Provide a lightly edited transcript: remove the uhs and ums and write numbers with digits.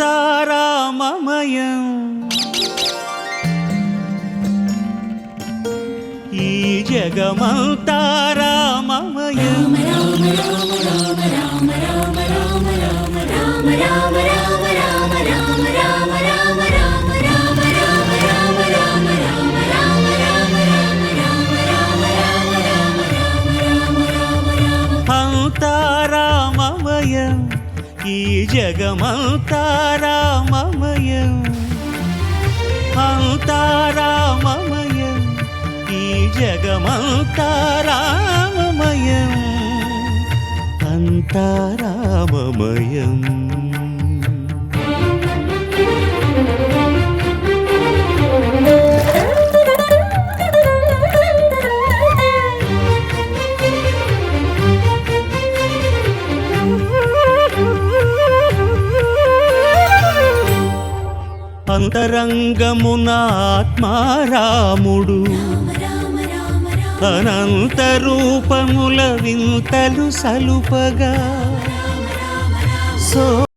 అంతా రామమయం ఈ జగమంతా రామమయం అంతా రామమయం ఈ జగమంతా రామమయం అంతా రామమయం ఈ జగమంతా రామమయం అంతా రామమయం అంతరంగమున ఆత్మారాముడు అనంత రూపముల వింతలు సలుపగా సో